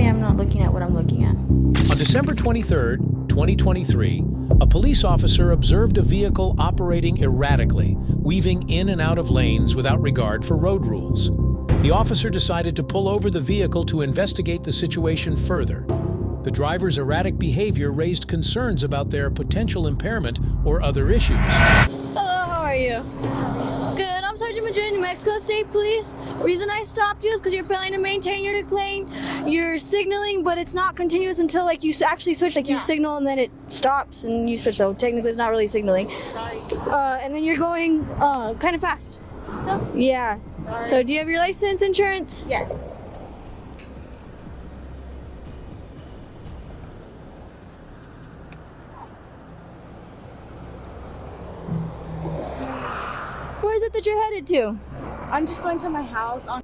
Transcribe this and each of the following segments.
me I'm not looking at what I'm looking at. On December 23, 2023, a police officer observed a vehicle operating erratically, weaving in and out of lanes without regard for road rules. The officer decided to pull over the vehicle to investigate the situation further. The driver's erratic behavior raised concerns about their potential impairment or other issues. Hello, how are you? Good, I'm Sergeant Madrid, New Mexico State Police. The reason I stopped you is because you're failing to maintain your lane. You're signaling, but it's not continuous until like you actually switch. Like you signal and then it stops and you switch. So technically it's not really signaling. Sorry. And then you're going kind of fast. No. Yeah. Sorry. So do you have your license, insurance? Yes. Where is it that you're headed to? I'm just going to my house on.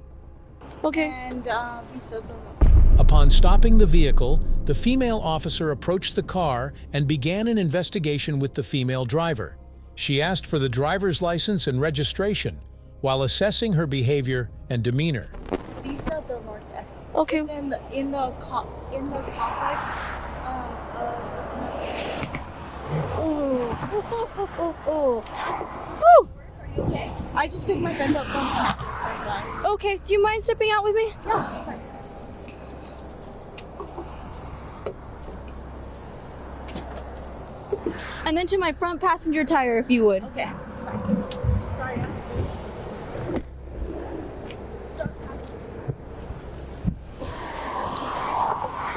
Okay. And we still don't know. Upon stopping the vehicle, the female officer approached the car and began an investigation with the female driver. She asked for the driver's license and registration while assessing her behavior and demeanor. These are the North End. Okay. It's in the complex. Oh. Are you okay? I just picked my friends up from campus. That's why. Okay. Do you mind stepping out with me? Yeah, that's fine. And then to my front passenger tire, if you would. Okay, that's fine. Sorry.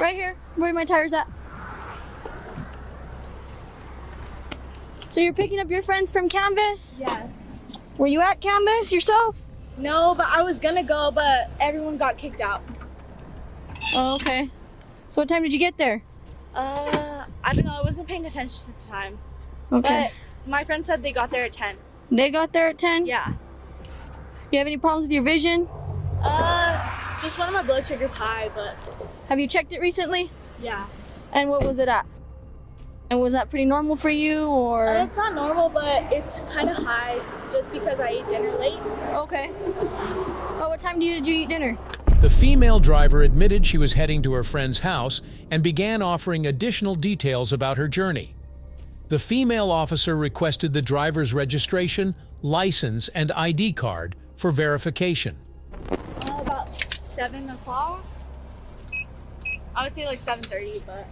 Right here, where my tire's at. So you're picking up your friends from Canvas? Yes. Were you at Canvas yourself? No, but I was gonna go, but everyone got kicked out. Oh, okay. So what time did you get there? I don't know. I wasn't paying attention to the time. Okay. But my friend said they got there at 10. They got there at 10? Yeah. You have any problems with your vision? Just one of my blood sugar's high, but Have you checked it recently? yeah. And what was it at? And was that pretty normal for you, or? It's not normal, but it's kind of high just because I ate dinner late. Okay. Oh, what time did you eat dinner? The female driver admitted she was heading to her friend's house and began offering additional details about her journey. The female officer requested the driver's registration, license, and ID card for verification. About 7 o'clock. I would say like 7:30, but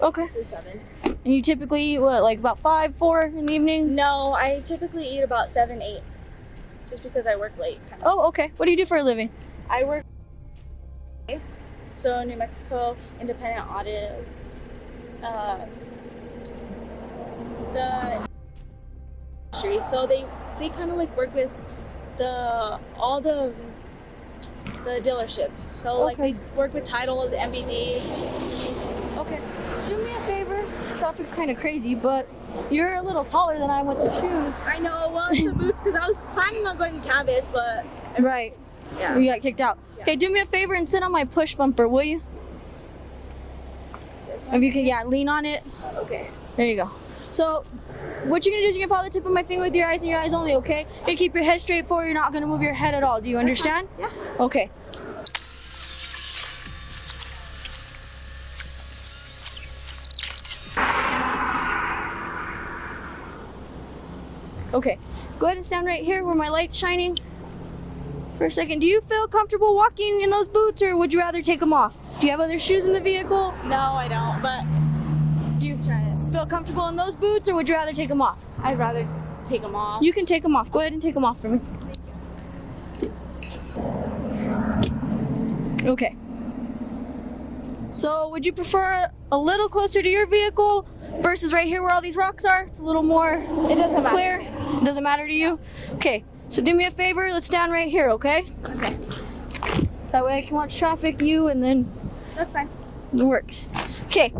Okay. it's 7. And you typically eat, what, like about 5, 4 in the evening? No, I typically eat about 7, 8. Just because I work late. Kind of. Oh, okay. What do you do for a living? I work. So New Mexico Independent Audit. The industry. So they kind of like work with all the dealerships. So like Okay. we work with titles, MBD. Okay. Do me a favor. Traffic's kind of crazy, but you're a little taller than I am with the shoes. I know. Well, it's the boots because I was planning on going to Canvas, but Right. yeah. You got kicked out. Yeah. Okay, do me a favor and sit on my push bumper, will you? This If one. you can, yeah, lean on it. Okay. There you go. So, what you're gonna do is you're gonna follow the tip of my finger with your eyes and your eyes only, okay? You're gonna keep your head straight forward. You're not gonna move your head at all. Do you understand? Yeah. Okay. Okay. Go ahead and stand right here where my light's shining. For a second, do you feel comfortable walking in those boots, or would you rather take them off? Do you have other shoes in the vehicle? No, I don't. But Do you try it. feel comfortable in those boots, or would you rather take them off? I'd rather take them off. You can take them off. Go ahead and take them off for me. Okay. So, would you prefer a little closer to your vehicle versus right here where all these rocks are? It's a little more It doesn't matter. clear. Doesn't matter to you? Okay. So do me a favor. Let's stand right here, okay? Okay. So that way I can watch traffic, you, and then That's fine. it works. Okay.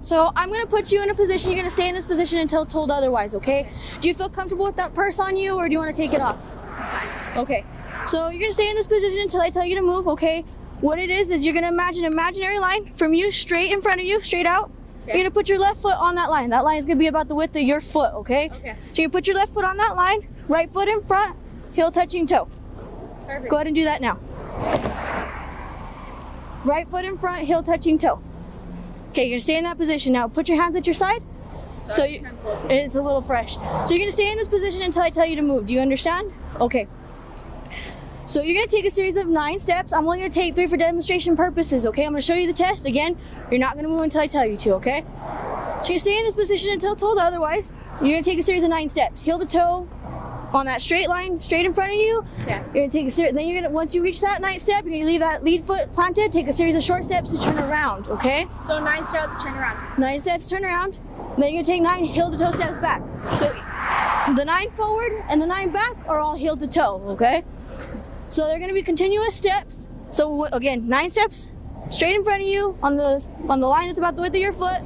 So I'm gonna put you in a position. You're gonna stay in this position until told otherwise, okay? Do you feel comfortable with that purse on you, or do you want to take it off? That's fine. Okay. So you're gonna stay in this position until I tell you to move, okay? What it is you're gonna imagine an imaginary line from you straight in front of you, straight out. Okay. You're gonna put your left foot on that line. That line is gonna be about the width of your foot, okay? Okay. So you put your left foot on that line, right foot in front, heel touching toe. Perfect. Go ahead and do that now. Right foot in front, heel touching toe. Okay, you're gonna stay in that position. Now put your hands at your side. Sorry, It's a little fresh. So you're gonna stay in this position until I tell you to move. Do you understand? Okay. So you're gonna take a series of 9 steps. I'm only gonna take 3 for demonstration purposes, okay? I'm gonna show you the test. Again, you're not gonna move until I tell you to, okay? So you stay in this position until told otherwise. You're gonna take a series of 9 steps. Heel to toe on that straight line, straight in front of you. Yeah. You're gonna take then you're gonna, once you reach that 9th step, you're gonna leave that lead foot planted, take a series of short steps to turn around, okay? So 9 steps, turn around. 9 steps, turn around. Then you're gonna take 9 heel to toe steps back. So the 9 forward and the 9 back are all heel to toe, okay? So they're gonna be continuous steps. So again, 9 steps straight in front of you on the line that's about the width of your foot.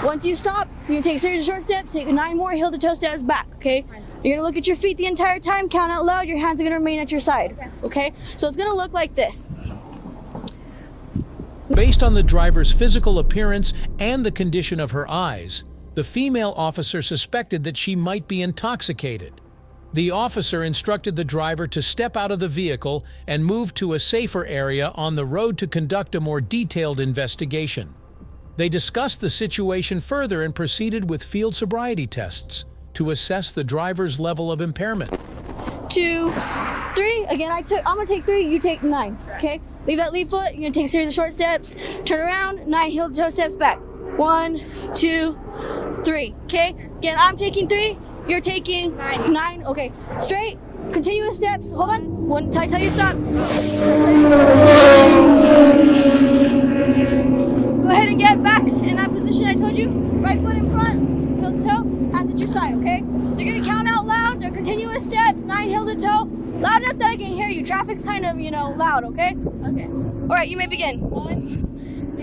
Once you stop, you're gonna take a series of short steps, take 9 more heel to toe steps back, okay? You're gonna look at your feet the entire time, count out loud, your hands are gonna remain at your side, okay? So it's gonna look like this. Based on the driver's physical appearance and the condition of her eyes, the female officer suspected that she might be intoxicated. The officer instructed the driver to step out of the vehicle and move to a safer area on the road to conduct a more detailed investigation. They discussed the situation further and proceeded with field sobriety tests to assess the driver's level of impairment. 2, 3. Again, I'm gonna take 3, you take 9, okay? Leave that lead foot, you're gonna take a series of short steps, turn around, 9 heel to toe steps back. 1, 2, 3, okay? Again, I'm taking 3, you're taking 9, okay. Straight, continuous steps, hold on, until I tell you to stop. Go ahead and get back in that position I told you. Right foot in front, heel to toe, hands at your side, okay? So you're gonna count out loud, they're continuous steps, 9 heel to toe, loud enough that I can hear you. Traffic's kind of, loud, okay? Okay. All right, you may begin. 1, 2,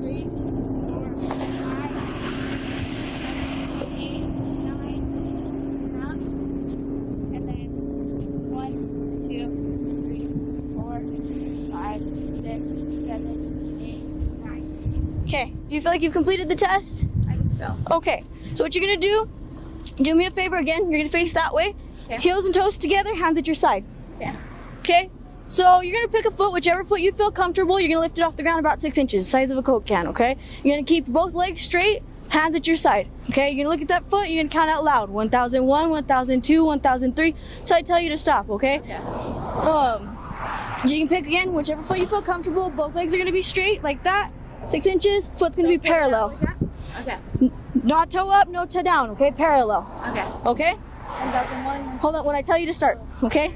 3, 4, 5, 6, 7, 8, 9, round. And then 1, 2, 3, 4, 5, 6, 7, 8, 9. Okay, do you feel like you've completed the test? I think so. Okay, so what you're gonna do me a favor again, you're gonna face that way. Okay. Heels and toes together, hands at your side. Yeah. Okay? So you're gonna pick a foot, whichever foot you feel comfortable, you're gonna lift it off the ground about 6 inches, the size of a Coke can, okay? You're gonna keep both legs straight, hands at your side, okay? You're gonna look at that foot, you're gonna count out loud. 1001, 1002, 1003, till I tell you to stop, okay? Okay. So you can pick again, whichever foot you feel comfortable, both legs are gonna be straight, like that, 6 inches, foot's gonna be parallel. Okay. Not toe up, no toe down, okay? Parallel, Okay. okay? 1001. Hold on when I tell you to start, okay?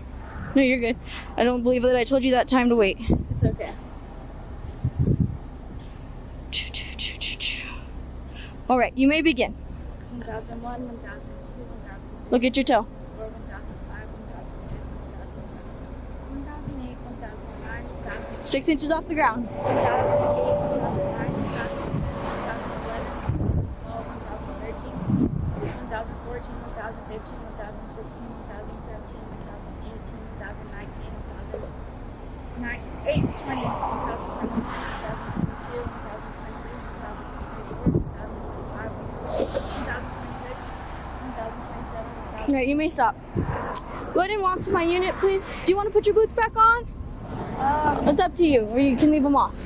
No, you're good. I don't believe that I told you that time to wait. It's okay. All right, you may begin. 1001, 1002, 1003. Look at your toe. 1005, 1006, 1007, 1008, 1009, 1010. 6 inches off the ground. 2008, 2009, 2010, 2011, 2013, 2014, 2015, 2016, 2017, 2018, 2019, 2020, 2021, 2022, 2023, 2024, 2025, 2026, 2027, All right, you may stop. Go ahead and walk to my unit, please. Do you want to put your boots back on? It's up to you, or you can leave them off.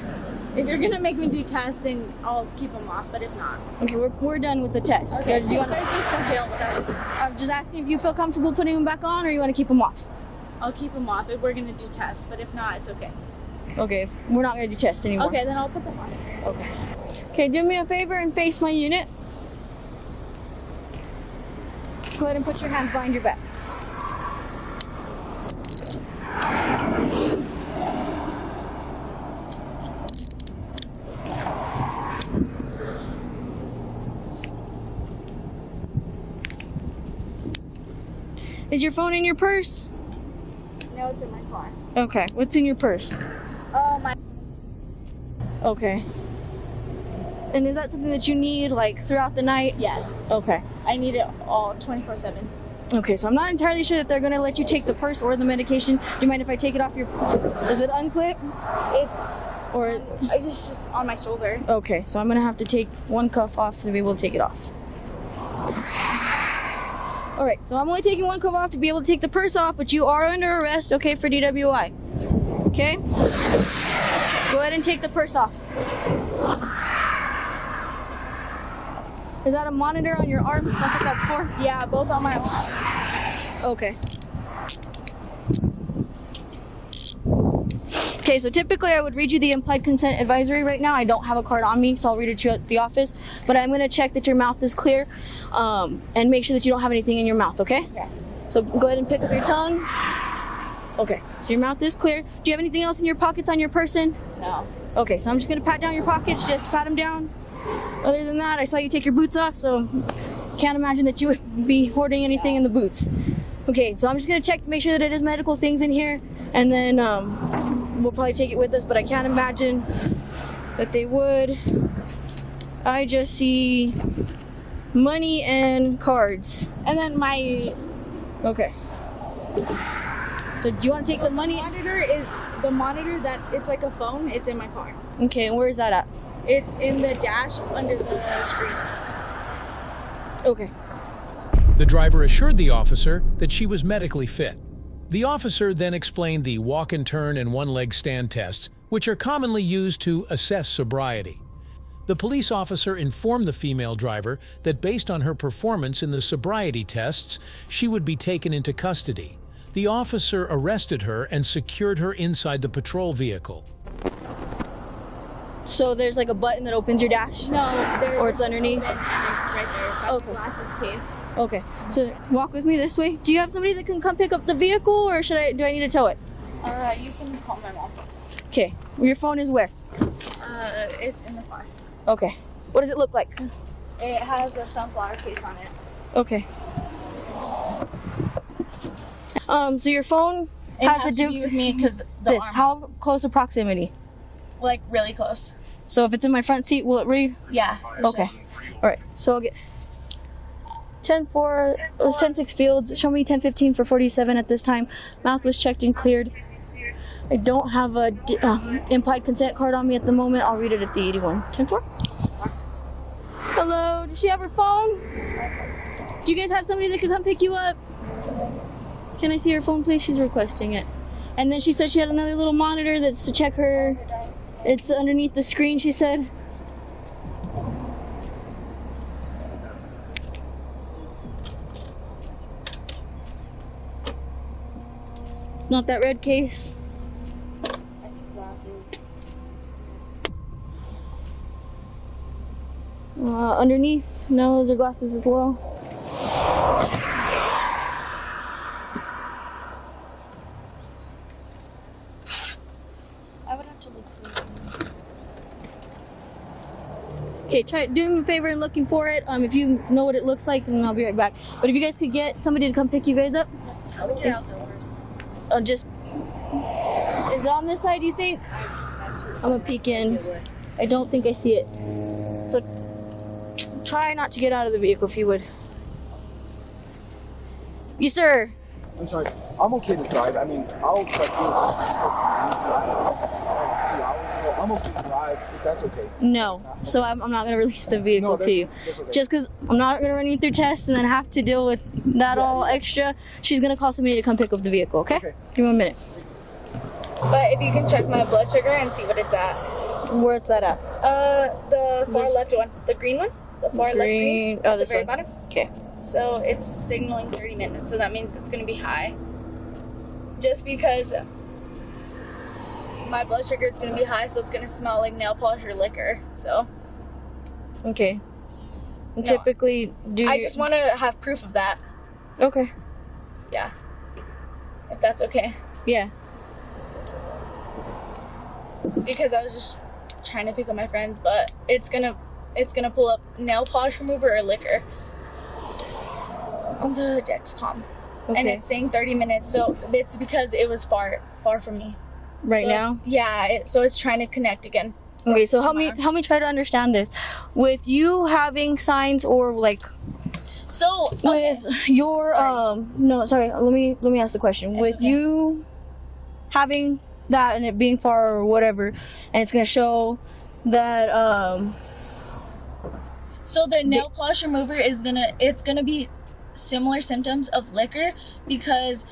If you're gonna make me do tests, then I'll keep them off. But if not, Okay, we're done with the test. okay. Do you want? There's just some heel. I'm just asking if you feel comfortable putting them back on, or you want to keep them off. I'll keep them off if we're gonna do tests. But if not, it's okay. Okay, we're not going to do tests anymore. Okay, then I'll put them on. Okay. Okay, do me a favor and face my unit. Go ahead and put your hands behind your back. Is your phone in your purse? No, it's in my car. Okay, what's in your purse? Oh my. Okay. And is that something that you need, like, throughout the night? Yes. Okay. I need it all 24/7. Okay, so I'm not entirely sure that they're going to let you take the purse or the medication. Do you mind if I take it off your... Is it unclipped? It's Or... it's just on my shoulder. Okay, so I'm going to have to take one cuff off to be able to take it off. All right, so I'm only taking one cuff off to be able to take the purse off, but you are under arrest, okay, for DWI. Okay? Go Go ahead and take the purse off. Is that a monitor on your arm? That's what that's for? Yeah, both on my arm. Okay. Okay, so typically I would read you the implied consent advisory right now. I don't have a card on me, so I'll read it to you at the office. But I'm going to check that your mouth is clear and make sure that you don't have anything in your mouth, okay? Okay. So go ahead and pick up your tongue. Okay, so your mouth is clear. Do you have anything else in your pockets on your person? No. Okay, so I'm just going to pat down your pockets, just pat them down. Other than that, I saw you take your boots off, so can't imagine that you would be hoarding anything in the boots. Okay, so I'm just going to check to make sure that it is medical things in here, and then we'll probably take it with us, but I can't imagine that they would. I just see money and cards. And then my Okay. So do you want to take the money? monitor is the monitor that it's like a phone. It's in my car. Okay, and where is that at? It's in the dash under the screen. Okay. The driver assured the officer that she was medically fit. The officer then explained the walk and turn and one-leg stand tests, which are commonly used to assess sobriety. The police officer informed the female driver that based on her performance in the sobriety tests, she would be taken into custody. The officer arrested her and secured her inside the patrol vehicle. So there's like a button that opens your dash? No, Or it's underneath? And it's right there. Got Okay. the glasses case. Okay, so walk with me this way. Do you have somebody that can come pick up the vehicle, or do I need to tow it? You can call my mom. Okay, your phone is where? It's in the car. Okay, what does it look like? It has a sunflower case on it. Okay. So your phone It has has the to be with me because this. How close to proximity? like really close. So if it's in my front seat, will it read? Yeah. Okay. All right. So I'll get 10-4. It was 10-6 Fields. Show me 10-15 for 47 at this time. Mouth was checked and cleared. I don't have a implied consent card on me at the moment. I'll read it at the 81. 10-4. Hello. Does she have her phone? Do you guys have somebody that can come pick you up? Can I see her phone, please? She's requesting it. And then she said she had another little monitor that's to check her. It's underneath the screen, she said. Not that red case. Underneath, no, those are glasses as well. I would have to look through. Okay, try do me a favor and looking for it. If you know what it looks like, then I'll be right back. But if you guys could get somebody to come pick you guys up, How would get out there first? just is it on this side? You think? I'm gonna peek in. I don't think I see it. So try not to get out of the vehicle if you would. Yes, sir. I'm sorry. I'm okay to drive. I mean, I'll like do something 2 hours ago. I'm okay to drive if that's okay. No. So I'm not gonna release the vehicle No, to you. that's okay. Just because I'm not gonna run you through tests and then have to deal with that all extra. She's gonna call somebody to come pick up the vehicle. Okay? Okay. Give me 1 minute. But if you can check my blood sugar and see what it's at. Where's that at? The far This- left one. The green one? The far left green? Oh, At the this very one. bottom? Okay. So it's signaling 30 minutes, so that means it's going to be high. Just because my blood sugar is going to be high, so it's going to smell like nail polish or liquor. So Okay. And No. typically, do I you? just want to have proof of that. Okay. Yeah. If that's okay. Yeah. Because I was just trying to pick up my friends, but it's gonna pull up nail polish remover or liquor on the Dexcom. Okay. And it's saying 30 minutes, so it's because it was far from me. Right So now. it's- yeah, so it's trying to connect again. Okay. So help me tomorrow. try to understand this. With you having signs or like So okay. with your Sorry. no, sorry. Let me ask the question. It's With okay. you having that and it being far or whatever, and it's gonna show that So the nail polish remover is gonna be similar symptoms of liquor because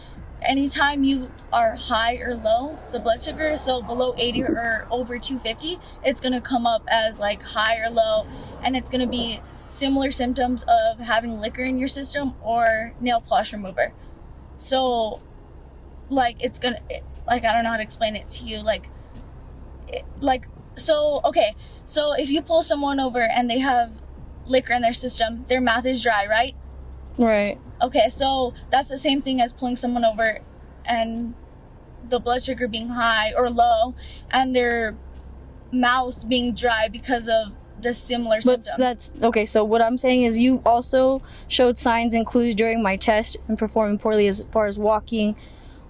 anytime you are high or low, the blood sugar, so below 80 or over 250, it's gonna come up as like high or low, and it's gonna be similar symptoms of having liquor in your system or nail polish remover. So like it's gonna, like I don't know how to explain it to you, so okay, so if you pull someone over and they have liquor in their system, their mouth is dry, right? Right. Okay, so that's the same thing as pulling someone over and the blood sugar being high or low and their mouth being dry because of the similar symptoms. But that's okay. So what I'm saying is, you also showed signs and clues during my test and performing poorly as far as walking,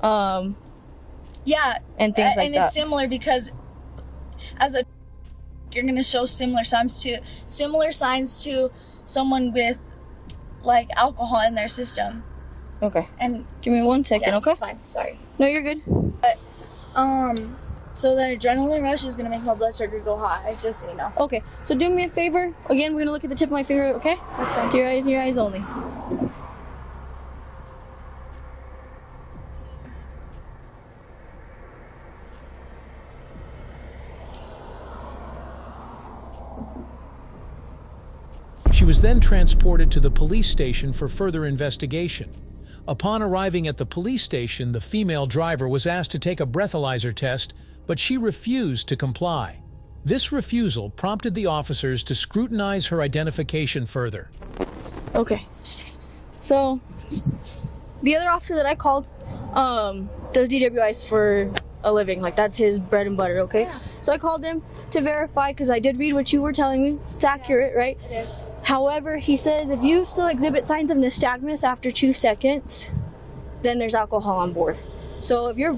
yeah, and things like and that. it's similar because as a you're gonna show similar signs to someone with like alcohol in their system. Okay. And Give me 1 second, yeah, okay? it's fine. Sorry. No, you're good. But so the adrenaline rush is gonna make my blood sugar go high, just so you know. Okay. So do me a favor. Again, we're gonna look at the tip of my finger. Okay? That's fine. Your eyes and your eyes only. She was then transported to the police station for further investigation. Upon arriving at the police station, the female driver was asked to take a breathalyzer test, but she refused to comply. This refusal prompted the officers to scrutinize her identification further. Okay. So the other officer that I called does DWIs for a living. Like, that's his bread and butter, okay? Yeah. So I called him to verify, because I did read what you were telling me. It's accurate, right? It is. However, he says if you still exhibit signs of nystagmus after 2 seconds, then there's alcohol on board. So if you're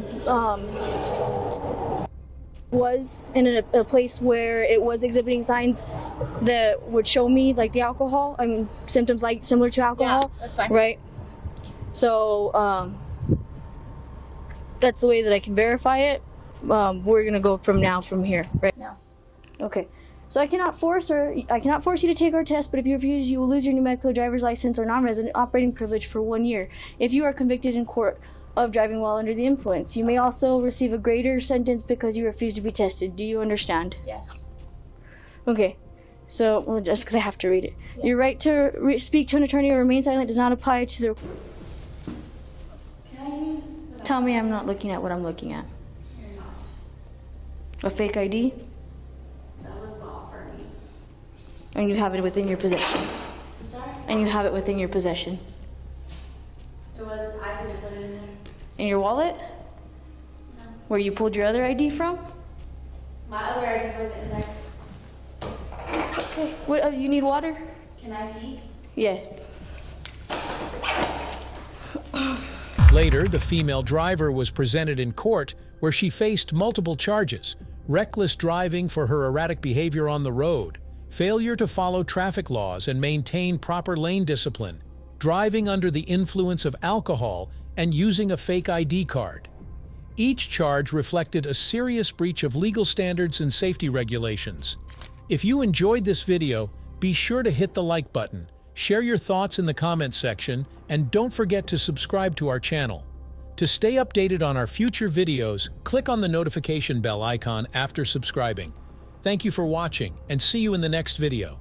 was in a place where it was exhibiting signs that would show me like the alcohol, I mean symptoms like similar to alcohol, Yeah, that's fine. right? So that's the way that I can verify it. We're gonna go from here, right? No. Okay. So I cannot force you to take our test, but if you refuse, you will lose your New Mexico driver's license or non-resident operating privilege for 1 year. If you are convicted in court of driving while under the influence, you may also receive a greater sentence because you refuse to be tested. Do you understand? Yes. Okay. So, well, just because I have to read it. Yeah. Your right to speak to an attorney or remain silent does not apply to the... Can I use the Tell me I'm not looking at what I'm looking at. You're not. A fake ID? That was bought for me. And you have it within your possession. I'm sorry? And you have it within your possession. It was, I didn't put it in there. In your wallet? No. Where you pulled your other ID from? My other ID was in there. Okay. What, you need water? Can I pee? Yeah. Later, the female driver was presented in court where she faced multiple charges: reckless driving for her erratic behavior on the road, failure to follow traffic laws and maintain proper lane discipline, driving under the influence of alcohol, and using a fake ID card. Each charge reflected a serious breach of legal standards and safety regulations. If you enjoyed this video, be sure to hit the like button, share your thoughts in the comments section, and don't forget to subscribe to our channel. To stay updated on our future videos, click on the notification bell icon after subscribing. Thank you for watching, and see you in the next video.